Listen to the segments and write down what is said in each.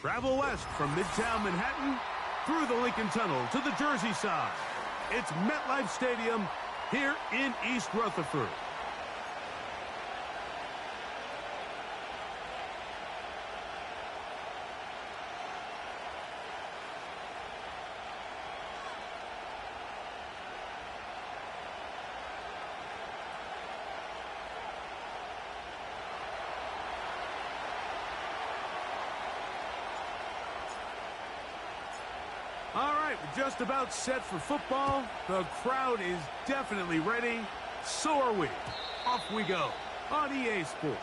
Travel west from Midtown Manhattan through the Lincoln Tunnel to the Jersey side. It's MetLife Stadium here in East Rutherford. All right, we're just about set for football. The crowd is definitely ready. So are we. Off we go on EA Sports.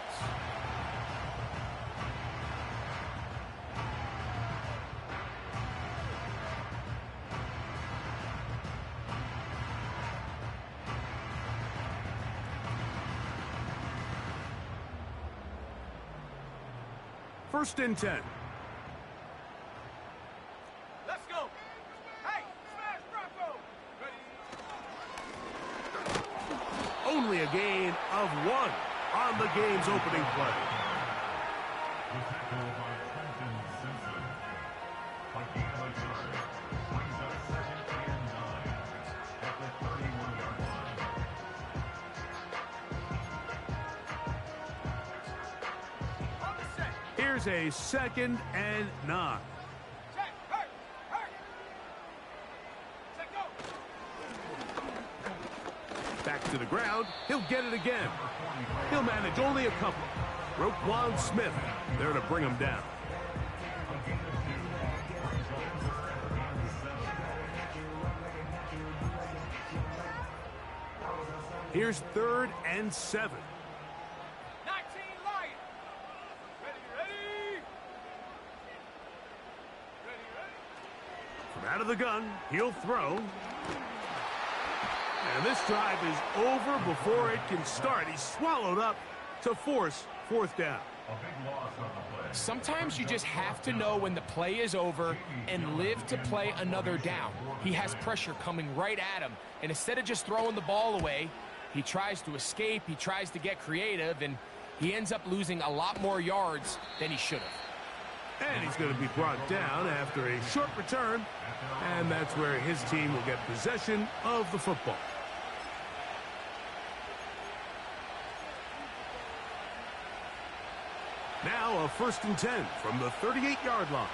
First and 10. Only a gain of 1 on the game's opening play. Here's a 2nd and 9. Back to the ground. He'll get it again. He'll manage only a couple. Roquan Smith there to bring him down. Here's 3rd and 7. 19 Lions. Ready. From out of the gun, he'll throw. And this drive is over before it can start. He's swallowed up to force 4th down. Sometimes you just have to know when the play is over and live to play another down. He has pressure coming right at him, and instead of just throwing the ball away, he tries to escape, he tries to get creative, and he ends up losing a lot more yards than he should have. And he's going to be brought down after a short return, and that's where his team will get possession of the football. Now a 1st and 10 from the 38-yard line.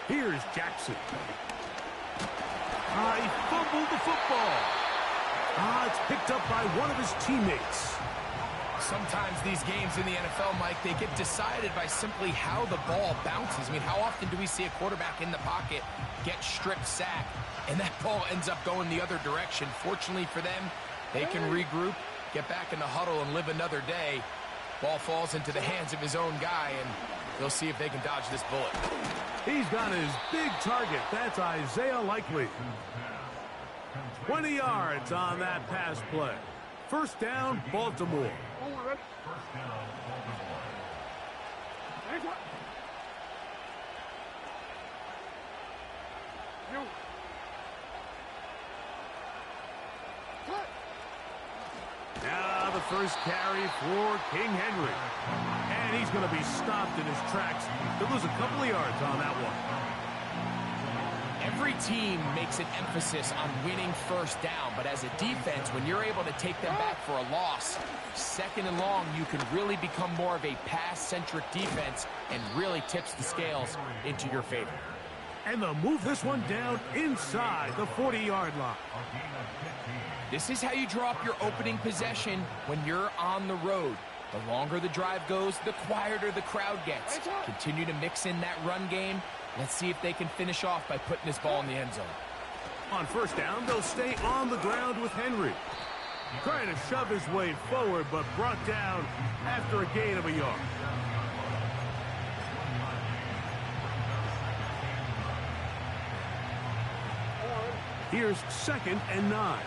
Here's Jackson. He fumbled the football. It's picked up by one of his teammates. Sometimes these games in the NFL, Mike, they get decided by simply how the ball bounces. I mean, how often do we see a quarterback in the pocket get stripped sack, and that ball ends up going the other direction? Fortunately for them, they can regroup, get back in the huddle, and live another day. Ball falls into the hands of his own guy, and they'll see if they can dodge this bullet. He's got his big target. That's Isaiah Likely. 20 yards on that pass play. 1st down, Baltimore. Now the first carry for King Henry. And he's going to be stopped in his tracks. He'll lose a couple of yards on that one. Every team makes an emphasis on winning 1st down, but as a defense, when you're able to take them back for a loss, 2nd and long, you can really become more of a pass-centric defense and really tips the scales into your favor. And they'll move this one down inside the 40-yard line. This is how you draw up your opening possession when you're on the road. The longer the drive goes, the quieter the crowd gets. Continue to mix in that run game. Let's see if they can finish off by putting this ball in the end zone. On 1st down, they'll stay on the ground with Henry. Trying to shove his way forward, but brought down after a gain of a yard. Here's 2nd and 9.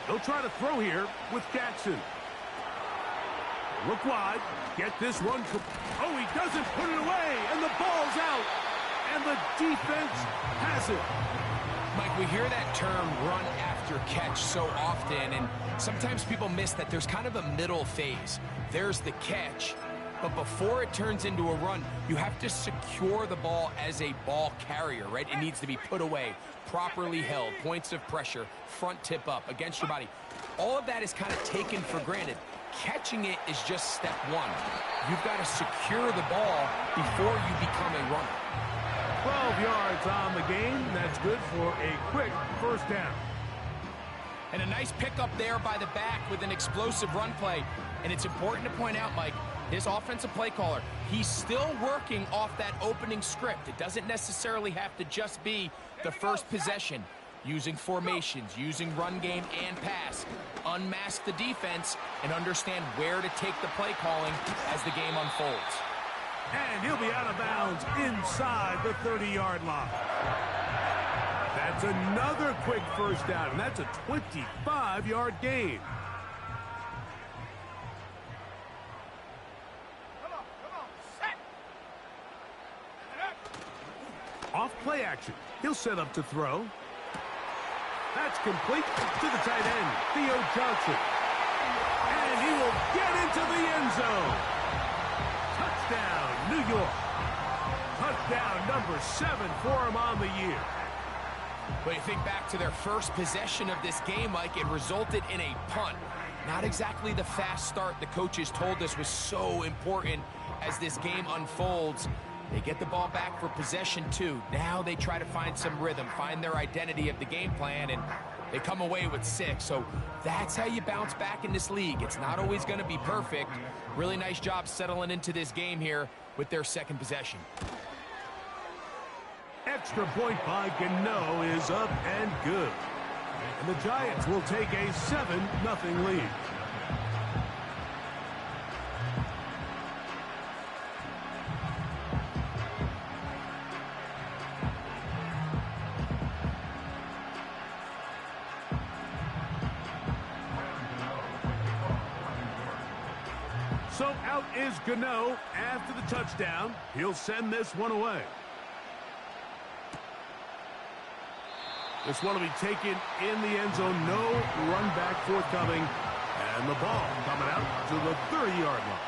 They'll try to throw here with Jackson. Look wide. Get this one. Oh, he doesn't put it away, and the ball's out. And the defense has it. Mike, we hear that term, run after after catch so often, and sometimes people miss that there's kind of a middle phase. There's the catch, but before it turns into a run, you have to secure the ball as a ball carrier, right? It needs to be put away, properly held, points of pressure, front tip up, against your body. All of that is kind of taken for granted. Catching it is just step one. You've got to secure the ball before you become a runner. 12 yards on the game. That's good for a quick first down. And a nice pickup there by the back with an explosive run play. And it's important to point out, Mike, his offensive play caller, he's still working off that opening script. It doesn't necessarily have to just be the first possession. Using formations, using run game and pass. Unmask the defense and understand where to take the play calling as the game unfolds. And he'll be out of bounds inside the 30-yard line. That's another quick first down, and that's a 25-yard gain. Come on, set. Off play action. He'll set up to throw. That's complete to the tight end, Theo Johnson. And he will get into the end zone. Touchdown, New York. Touchdown number 7 for him on the year. But you think back to their first possession of this game, Mike, it resulted in a punt. Not exactly the fast start the coaches told us was so important as this game unfolds. They get the ball back for possession 2. Now they try to find some rhythm, find their identity of the game plan, and they come away with 6. So that's how you bounce back in this league. It's not always going to be perfect. Really nice job settling into this game here with their second possession. Extra point by Gano is up and good. And the Giants will take a 7-0 lead. So out is Gano after the touchdown. He'll send this one away. This one will be taken in the end zone. No run back forthcoming. And the ball coming out to the 30-yard line.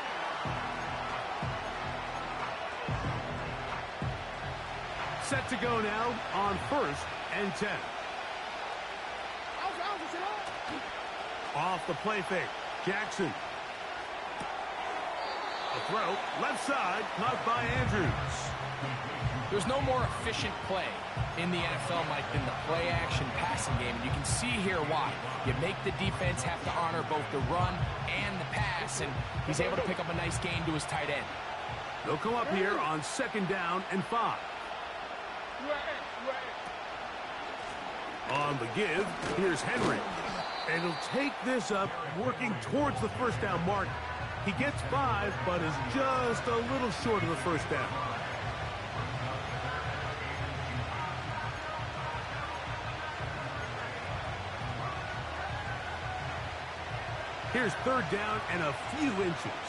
Set to go now on 1st and 10. Off the play fake. Jackson. A throw, left side, caught by Andrews. There's no more efficient play in the NFL, Mike, than the play-action passing game. And you can see here why. You make the defense have to honor both the run and the pass, and he's able to pick up a nice gain to his tight end. They'll come up here on 2nd down and 5. On the give, here's Henry. And he'll take this up, working towards the first down mark. He gets 5, but is just a little short of the first down. Here's 3rd down and a few inches.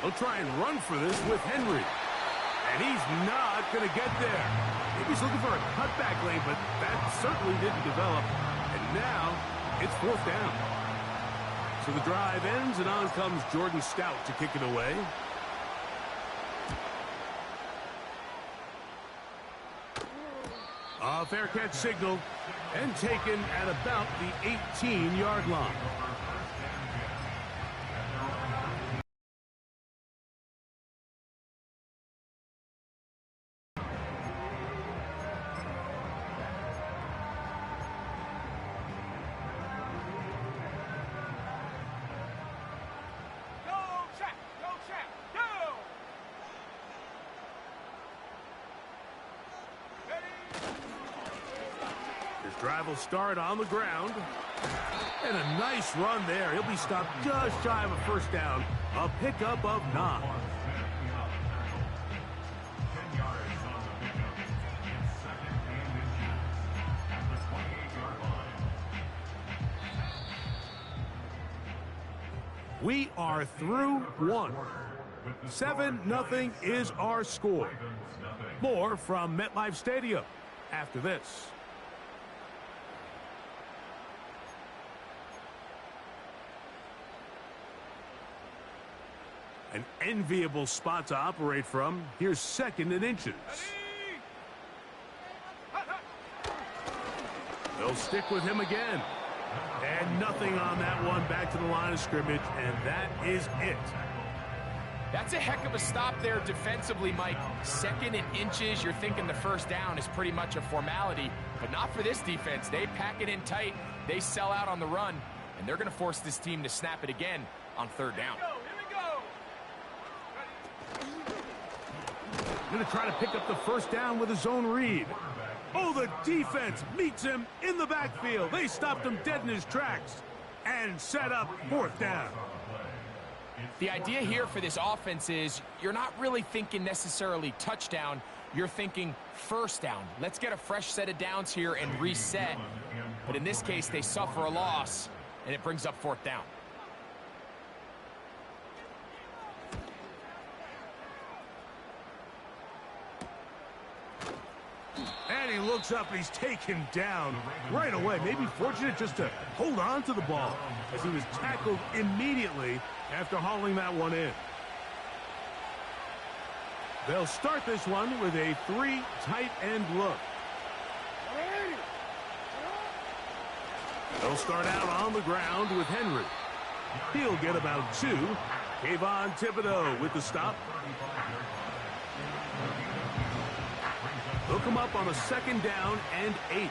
They'll try and run for this with Henry. And he's not going to get there. Maybe he's looking for a cutback lane, but that certainly didn't develop. And now it's 4th down. So the drive ends, and on comes Jordan Stout to kick it away. A fair catch signal, and taken at about the 18-yard line. Drive will start on the ground. And a nice run there. He'll be stopped just shy of a first down. A pickup of 9. We are through 1. 7-0 is our score. More from MetLife Stadium. after this. An enviable spot to operate from. Here's 2nd and inches. They'll stick with him again. And nothing on that one. Back to the line of scrimmage, and that is it. That's a heck of a stop there defensively, Mike. 2nd and inches, you're thinking the first down is pretty much a formality, but not for this defense. They pack it in tight, they sell out on the run, and they're going to force this team to snap it again on 3rd down. Going to try to pick up the first down with a zone read. Oh, the defense meets him in the backfield. They stopped him dead in his tracks and set up 4th down. The idea here for this offense is you're not really thinking necessarily touchdown. You're thinking first down. Let's get a fresh set of downs here and reset. But in this case, they suffer a loss, and it brings up 4th down. And he looks up and he's taken down right away. Maybe fortunate just to hold on to the ball as he was tackled immediately after hauling that one in. They'll start this one with a 3 tight end look. They'll start out on the ground with Henry. He'll get about 2. Kayvon Thibodeau with the stop. They'll come up on a 2nd down and 8.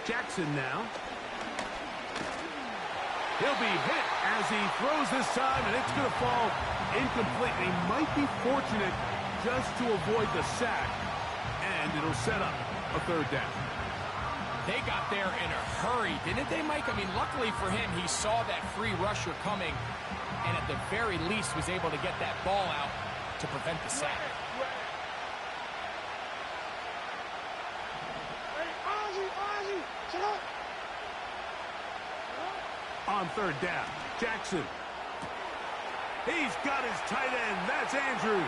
Jackson now. He'll be hit as he throws this time, and it's going to fall incomplete. He might be fortunate just to avoid the sack, and it'll set up a 3rd down. They got there in a hurry, didn't they, Mike? I mean, luckily for him, he saw that free rusher coming, and at the very least was able to get that ball out to prevent the sack. On 3rd down, Jackson. He's got his tight end. That's Andrews.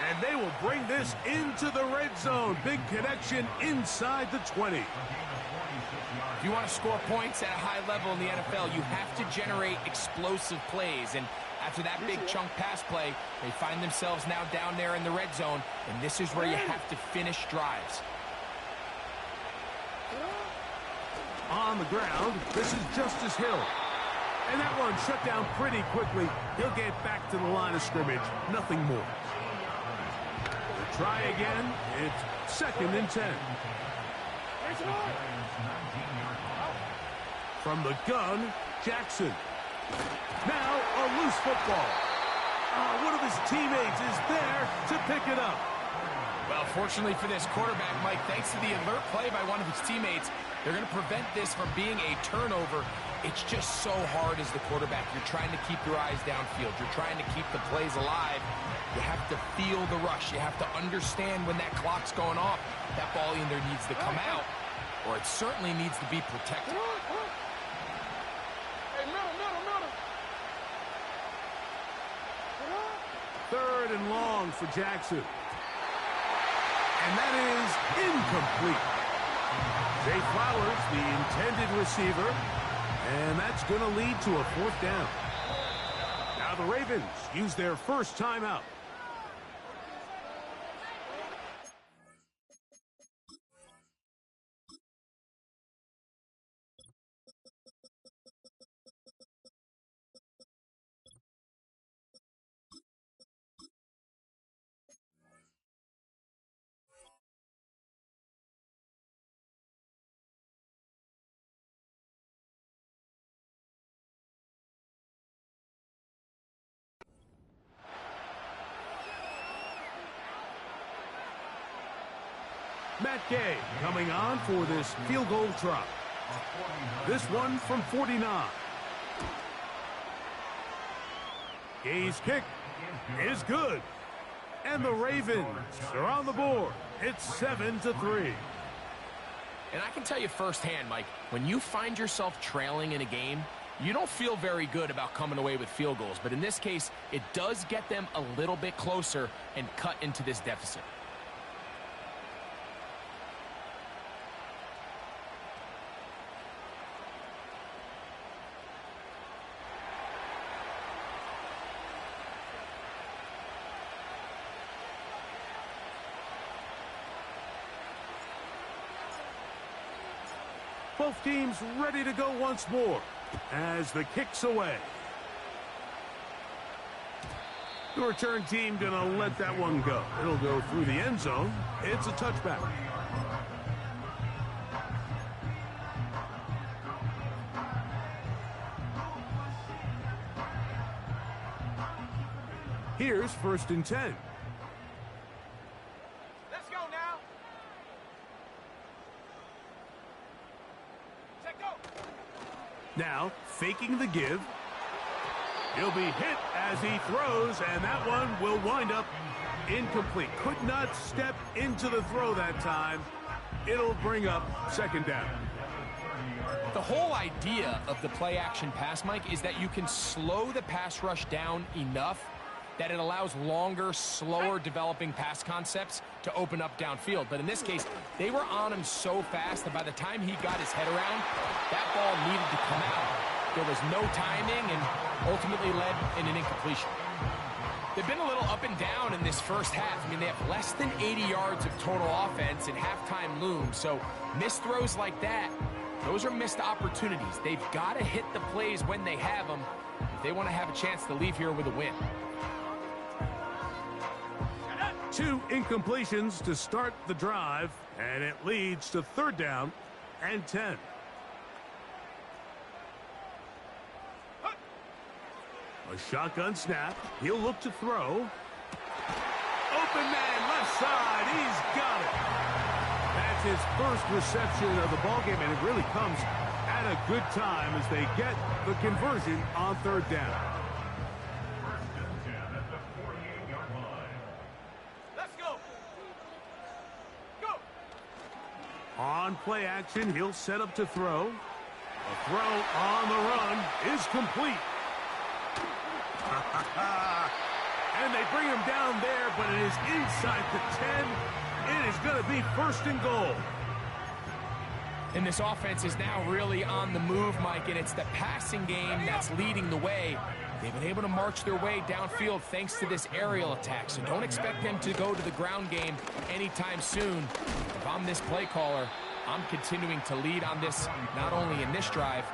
And they will bring this into the red zone. Big connection inside the 20. If you want to score points at a high level in the NFL, you have to generate explosive plays. And after that big chunk pass play, they find themselves now down there in the red zone. And this is where you have to finish drives. On the ground, this is Justice Hill. And that one shut down pretty quickly. He'll get back to the line of scrimmage. Nothing more. They'll try again. It's 2nd and 10. From the gun, Jackson. Now a loose football. One of his teammates is there to pick it up. Well, fortunately for this quarterback, Mike, thanks to the alert play by one of his teammates, they're going to prevent this from being a turnover. It's just so hard as the quarterback. You're trying to keep your eyes downfield. You're trying to keep the plays alive. You have to feel the rush. You have to understand when that clock's going off. That ball either needs to come out or it certainly needs to be protected. Third and long for Jackson. And that is incomplete. Zay Flowers, the intended receiver, and that's going to lead to a 4th down. Now the Ravens use their first timeout. Matt Gay coming on for this field goal try. This one from 49. Gay's kick is good. And the Ravens are on the board. It's 7-3. And I can tell you firsthand, Mike, when you find yourself trailing in a game, You don't feel very good about coming away with field goals, but in this case, it does get them a little bit closer and cut into this deficit. Both teams ready to go once more as the kick's away. The return team gonna let that one go. It'll go through the end zone. It's a touchback. Here's 1st and 10. Let's go now. Set go. Now, faking the give. He'll be hit as he throws, and that one will wind up incomplete. Could not step into the throw that time. It'll bring up 2nd down. The whole idea of the play-action pass, Mike, is that you can slow the pass rush down enough that it allows longer, slower developing pass concepts to open up downfield. But in this case, they were on him so fast that by the time he got his head around, that ball needed to come out. There was no timing and ultimately led in an incompletion. They've been a little up and down in this first half. I mean, they have less than 80 yards of total offense and halftime looms. So missed throws like that, those are missed opportunities. They've got to hit the plays when they have them if they want to have a chance to leave here with a win. 2 incompletions to start the drive, and it leads to 3rd down and 10. A shotgun snap. He'll look to throw. Open man left side. He's got it. That's his first reception of the ballgame, and it really comes at a good time as they get the conversion on 3rd down. On play action, he'll set up to throw. A throw on the run is complete. And they bring him down there, but it is inside the 10. It is going to be 1st and goal. And this offense is now really on the move, Mike, and it's the passing game that's leading the way. They've been able to march their way downfield thanks to this aerial attack, so don't expect them to go to the ground game anytime soon. If I'm this play caller, I'm continuing to lead on this, not only in this drive,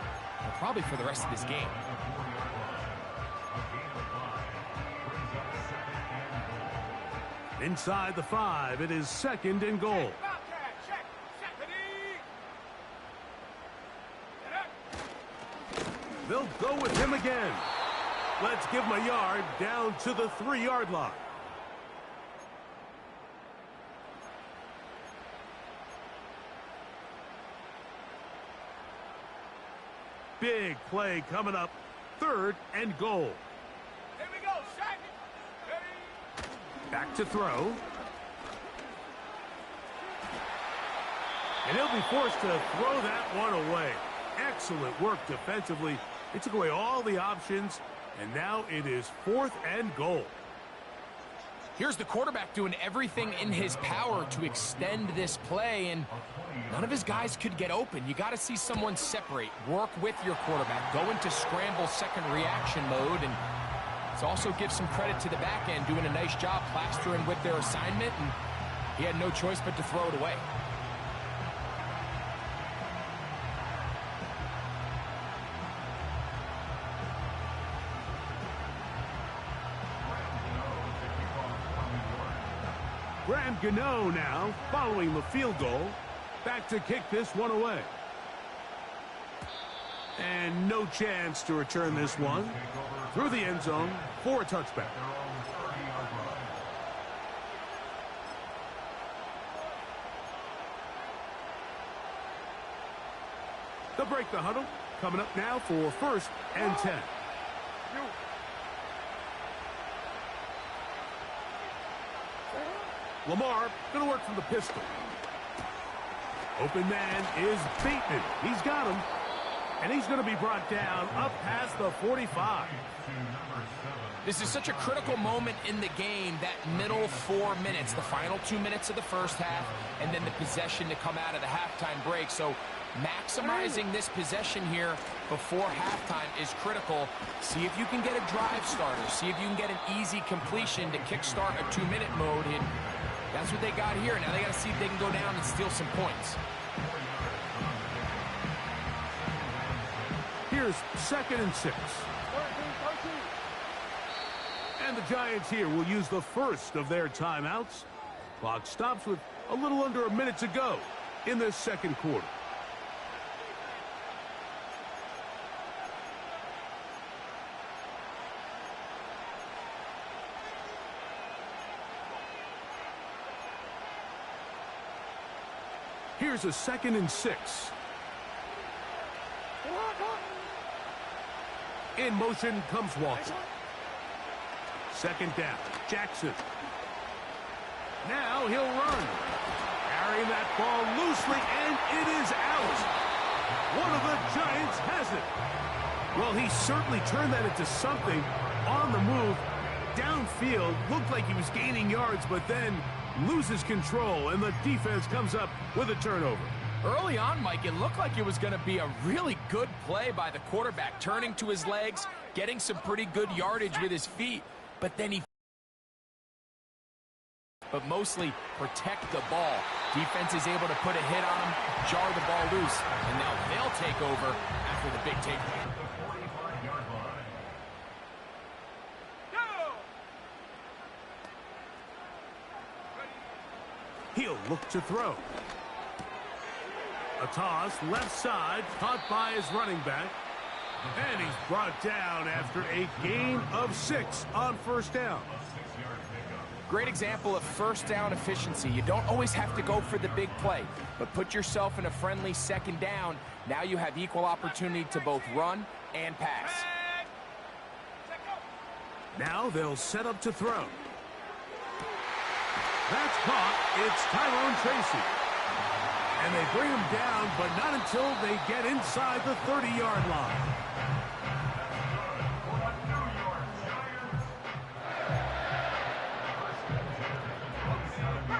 but probably for the rest of this game. Inside the 5, it is 2nd and goal. They'll go with him again. Let's give him a yard down to the 3-yard line. Big play coming up. 3rd and goal. Here we go. Set. Ready. Back to throw. And he'll be forced to throw that one away. Excellent work defensively. They took away all the options, and now it is 4th and goal. Here's the quarterback doing everything in his power to extend this play, and none of his guys could get open. You got to see someone separate, work with your quarterback, go into scramble second reaction mode, and let's also give some credit to the back end doing a nice job plastering with their assignment, and he had no choice but to throw it away. Gano now following the field goal. Back to kick this one away. And no chance to return this one. Through the end zone for a touchback. They'll break the huddle. Coming up now for 1st and 10. Lamar going to work from the pistol. Open man is Bateman. He's got him. And he's going to be brought down up past the 45. This is such a critical moment in the game, that middle 4 minutes, the final 2 minutes of the first half, and then the possession to come out of the halftime break. So maximizing this possession here before halftime is critical. See if you can get a drive starter. See if you can get an easy completion to kickstart a 2-minute mode. And that's what they got here. Now they got to see if they can go down and steal some points. Here's 2nd and 6. And the Giants here will use the first of their timeouts. Clock stops with a little under a minute to go in this second quarter. Here's a 2nd and 6. In motion comes Walker. 2nd down, Jackson. Now he'll run. Carrying that ball loosely, and it is out. One of the Giants has it. Well, he certainly turned that into something on the move. Downfield, looked like he was gaining yards, but then loses control, and the defense comes up with a turnover. Early on, Mike, it looked like it was going to be a really good play by the quarterback, turning to his legs, getting some pretty good yardage with his feet, but then but mostly protect the ball. Defense is able to put a hit on him, jar the ball loose, and now they'll take over after the big takeaway. He'll look to throw. A toss, left side, caught by his running back. And he's brought down after a gain of 6 on 1st down. Great example of 1st down efficiency. You don't always have to go for the big play, but put yourself in a friendly 2nd down. Now you have equal opportunity to both run and pass. Now they'll set up to throw. That's caught. It's Tyrone Tracy. And they bring him down, but not until they get inside the 30-yard line.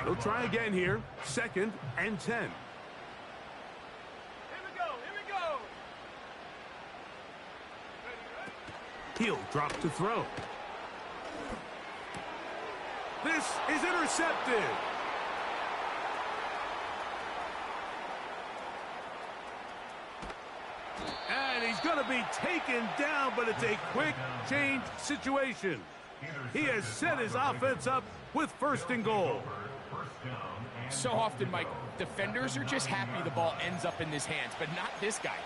They'll try again here. 2nd and 10. Here we go. He'll drop to throw. This is intercepted. And he's going to be taken down, but it's a quick change situation. He has set his offense up with 1st and goal. So often, Mike, defenders are just happy the ball ends up in his hands, but not this guy.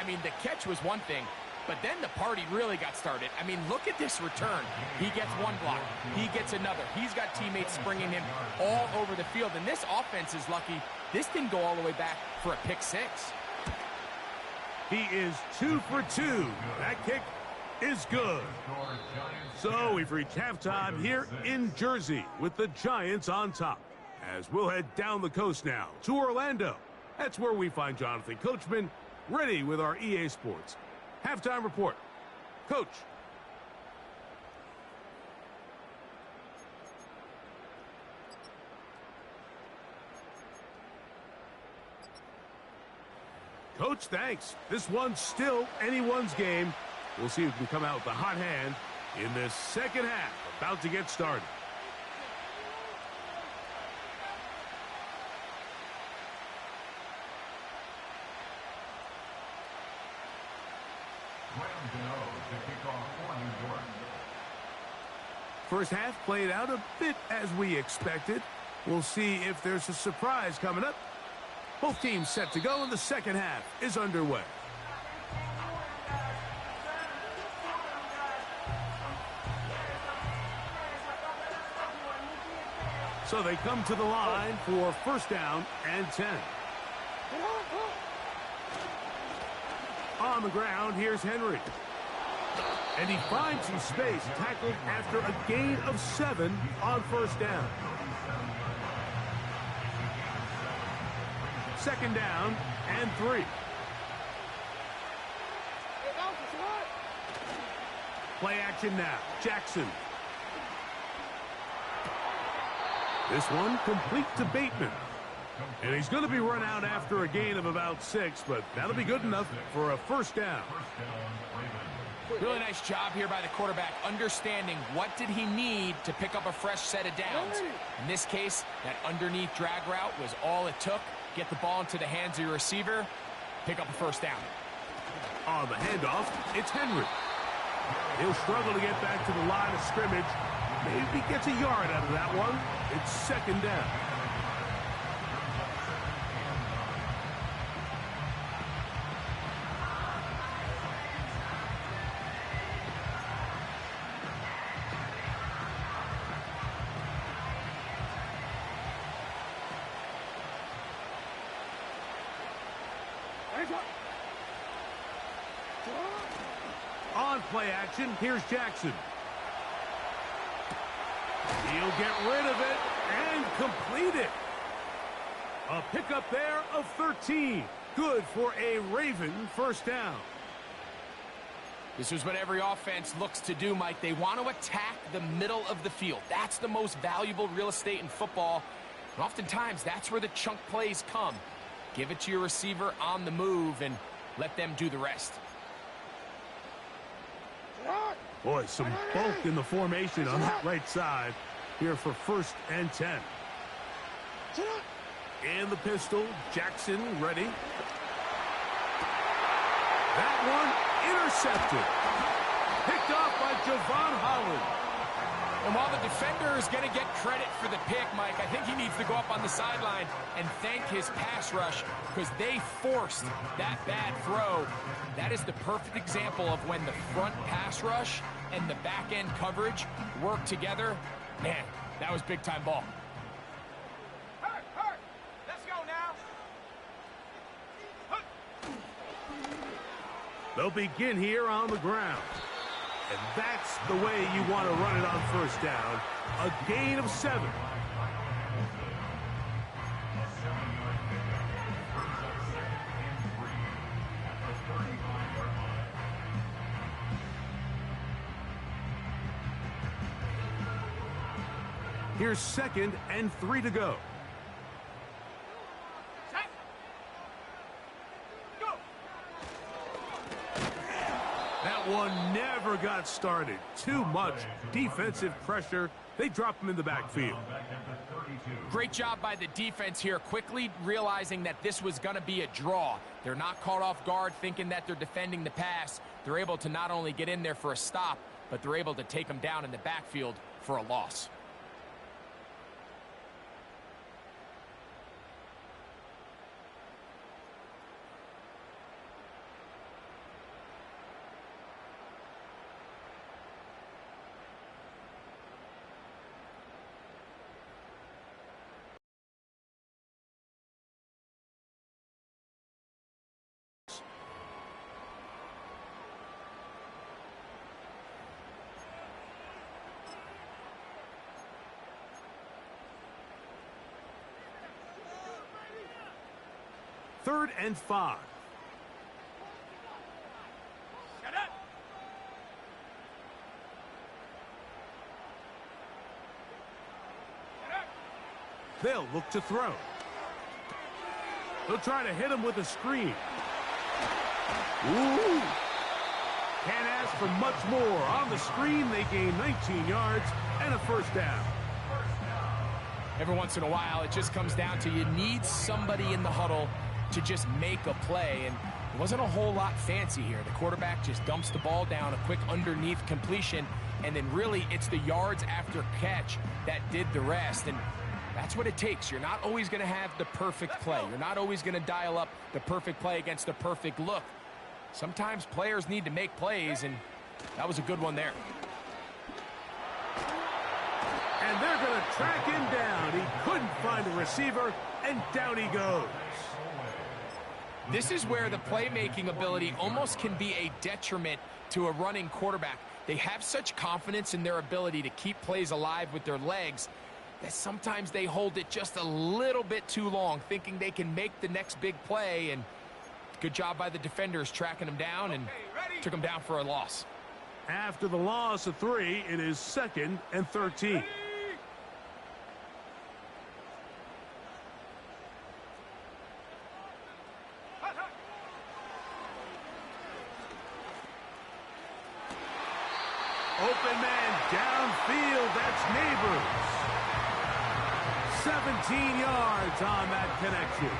I mean, the catch was one thing, but then the party really got started. I mean, look at this return. He gets one block. He gets another. He's got teammates springing him all over the field, and this offense is lucky. This didn't go all the way back for a pick 6. He is 2 for 2. That kick is good. So we've reached halftime here in Jersey with the Giants on top. As we'll head down the coast now to Orlando. That's where we find Jonathan Coachman ready with our EA Sports halftime report. Coach. Coach, thanks. This one's still anyone's game. We'll see who can come out with the hot hand in this second half. About to get started. First half played out a bit as we expected. We'll see if there's a surprise coming up. Both teams set to go, and the second half is underway. So they come to the line for 1st down and 10. On the ground, here's Henry. And he finds some space, tackled after a gain of 7 on 1st down. 2nd down and 3. Play action now. Jackson. This one complete to Bateman. And he's going to be run out after a gain of about 6, but that'll be good enough for a first down. Really nice job here by the quarterback, understanding what did he need to pick up a fresh set of downs. In this case, that underneath drag route was all it took. Get the ball into the hands of your receiver, pick up a first down. On the handoff, it's Henry. He'll struggle to get back to the line of scrimmage. Maybe gets a yard out of that one. It's second down. On play action, here's Jackson. He'll get rid of it and complete it. A pickup there of 13. Good for a Raven first down. This is what every offense looks to do, Mike. They want to attack the middle of the field. That's the most valuable real estate in football. And oftentimes, that's where the chunk plays come. Give it to your receiver on the move and let them do the rest. Boy, some bulk in the formation on that right side here for 1st and 10. In the pistol, Jackson ready. That one intercepted. Picked off by Javon Holland. And while the defender is going to get credit for the pick, Mike, I think he needs to go up on the sideline and thank his pass rush because they forced that bad throw. That is the perfect example of when the front pass rush and the back end coverage work together. Man, that was big time ball. Hurt. Let's go now. They'll begin here on the ground. And that's the way you want to run it on first down. A gain of 7. Here's 2nd and 3 to go. That one never got started. Too much defensive pressure. They drop him in the backfield. Great job by the defense here, quickly realizing that this was going to be a draw. They're not caught off guard thinking that they're defending the pass. They're able to not only get in there for a stop, but they're able to take them down in the backfield for a loss. Third and 5. Shut up. They'll look to throw. They'll try to hit him with a screen. Ooh. Can't ask for much more. On the screen, they gain 19 yards and a first down. Every once in a while, it just comes down to you need somebody in the huddle to just make a play, and it wasn't a whole lot fancy here. The quarterback just dumps the ball down, a quick underneath completion, and then really it's the yards after catch that did the rest, and that's what it takes. You're not always going to have the perfect play. You're not always going to dial up the perfect play against the perfect look. Sometimes players need to make plays, and that was a good one there. And they're going to track him down. He couldn't find a receiver, and down he goes. This is where the playmaking ability almost can be a detriment to a running quarterback. They have such confidence in their ability to keep plays alive with their legs that sometimes they hold it just a little bit too long, thinking they can make the next big play. And good job by the defenders tracking him down and took him down for a loss. After the loss of 3, it is 2nd and 13. Open man downfield. That's Neighbors. 17 yards on that connection.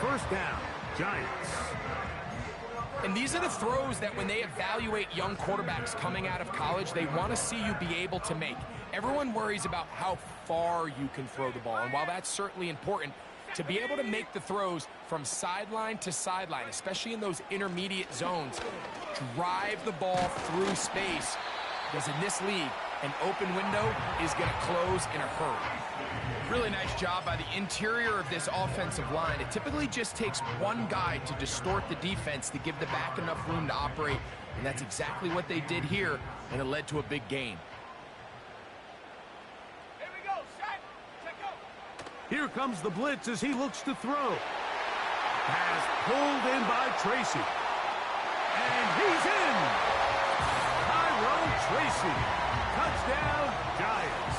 First down, Giants. And these are the throws that when they evaluate young quarterbacks coming out of college, they want to see you be able to make. Everyone worries about how far you can throw the ball. And while that's certainly important, to be able to make the throws from sideline to sideline, especially in those intermediate zones, drive the ball through space, because in this league, an open window is going to close in a hurry. Really nice job by the interior of this offensive line. It typically just takes one guy to distort the defense to give the back enough room to operate, and that's exactly what they did here, and it led to a big gain. Here we go, set, check out. Here comes the blitz as he looks to throw. Pass pulled in by Tracy. And he's in! Tyrone Tracy. Touchdown, Giants.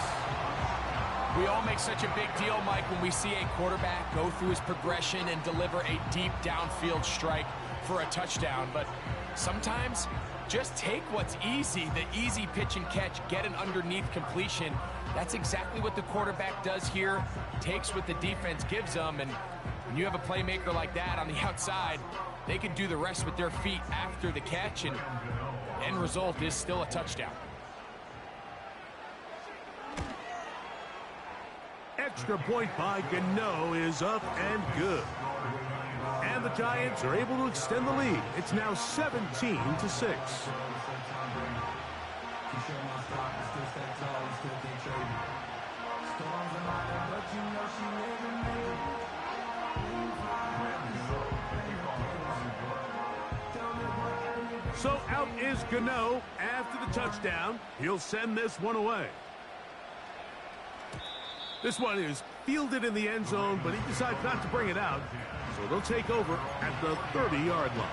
We all make such a big deal, Mike, when we see a quarterback go through his progression and deliver a deep downfield strike for a touchdown. But sometimes, just take what's easy, the easy pitch and catch, get an underneath completion. That's exactly what the quarterback does here, takes what the defense gives them, and when you have a playmaker like that on the outside, they can do the rest with their feet after the catch, and end result is still a touchdown. Extra point by Gano is up and good. And the Giants are able to extend the lead. It's now 17-6. So out is Gano after the touchdown. He'll send this one away. This one is fielded in the end zone, but he decides not to bring it out. So they'll take over at the 30-yard line.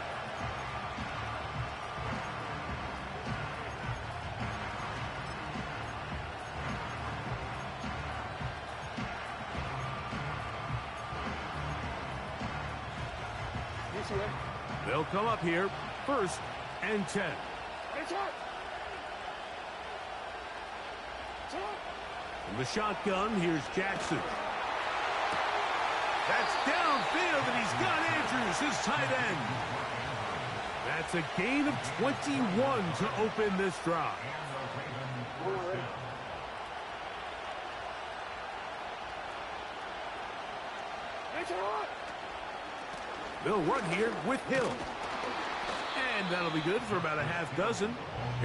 They'll come up here, 1st and 10. From the shotgun, here's Jackson. That's downfield, and he's got Andrews, his tight end. That's a gain of 21 to open this drive. They'll run here with Hill. And that'll be good for about a half dozen.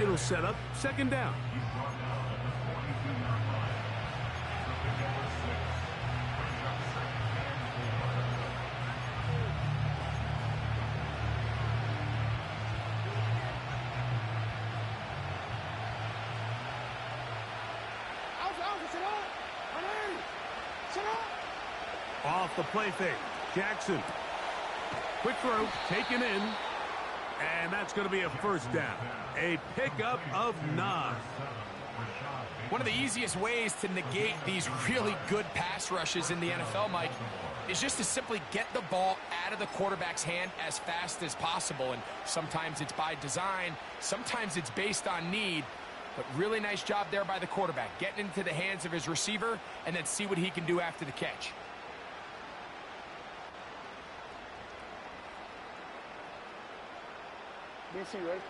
It'll set up 2nd down. Off the play fake. Jackson. Quick throw, taken in. And that's going to be a 1st down. A pickup of 9. One of the easiest ways to negate these really good pass rushes in the NFL, Mike, is just to simply get the ball out of the quarterback's hand as fast as possible. And sometimes it's by design, sometimes it's based on need. But really nice job there by the quarterback, getting into the hands of his receiver and then see what he can do after the catch. Right?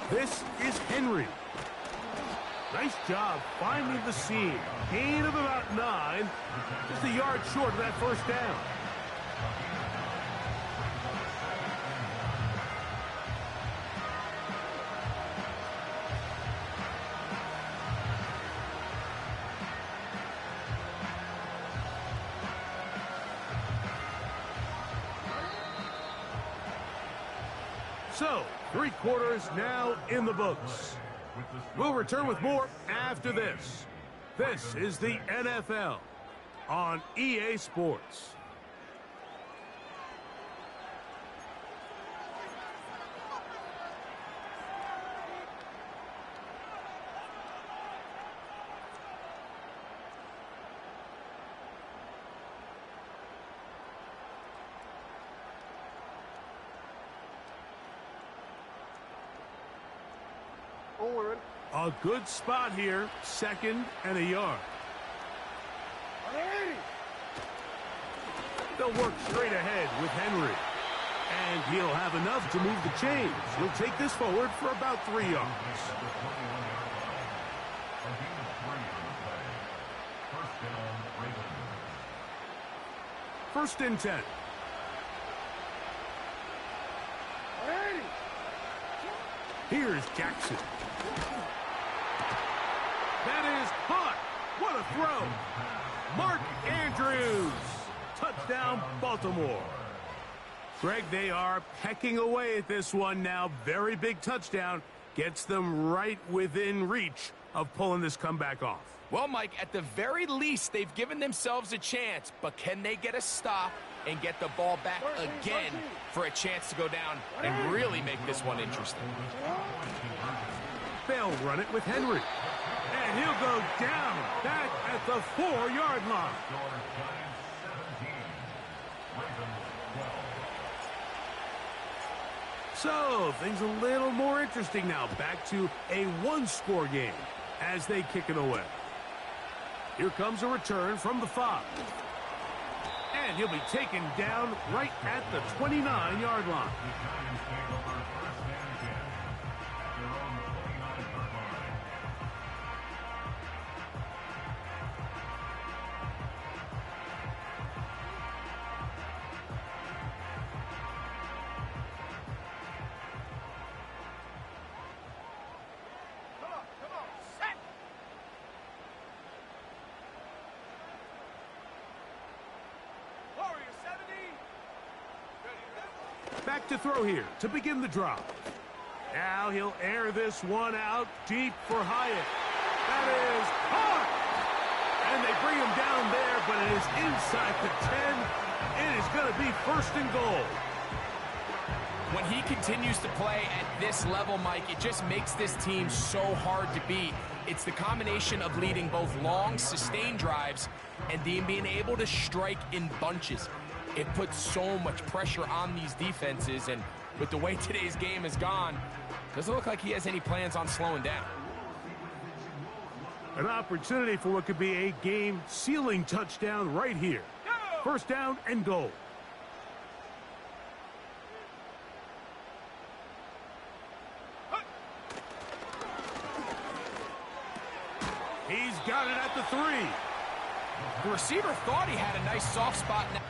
This is Henry. Nice job finding the seam. Gain of about 9. Just a yard short of that 1st down. So, 3 quarters now in the books. We'll return with more after this. This is the NFL on EA Sports. A good spot here, 2nd and a yard. They'll work straight ahead with Henry. And he'll have enough to move the chains. He'll take this forward for about 3 yards. First and 10. Here's Jackson. That is caught. What a throw. Mark Andrews. Touchdown, Baltimore. Greg, they are pecking away at this one now. Very big touchdown. Gets them right within reach of pulling this comeback off. Well, Mike, at the very least, they've given themselves a chance. But can they get a stop and get the ball back again for a chance to go down and really make this one interesting? They'll run it with Henry. And he'll go down back at the 4-yard line. So, things a little more interesting now. Back to a one-score game as they kick it away. Here comes a return from the 5. And he'll be taken down right at the 29-yard line. Back to throw here to begin the drive. Now he'll air this one out deep for Hyatt. That is caught! And they bring him down there, but it is inside the 10. It is going to be 1st and goal. When he continues to play at this level, Mike, it just makes this team so hard to beat. It's the combination of leading both long, sustained drives and being able to strike in bunches. It puts so much pressure on these defenses, and with the way today's game has gone, doesn't look like he has any plans on slowing down. An opportunity for what could be a game-sealing touchdown right here. 1st down and goal. He's got it at the 3. The receiver thought he had a nice soft spot now.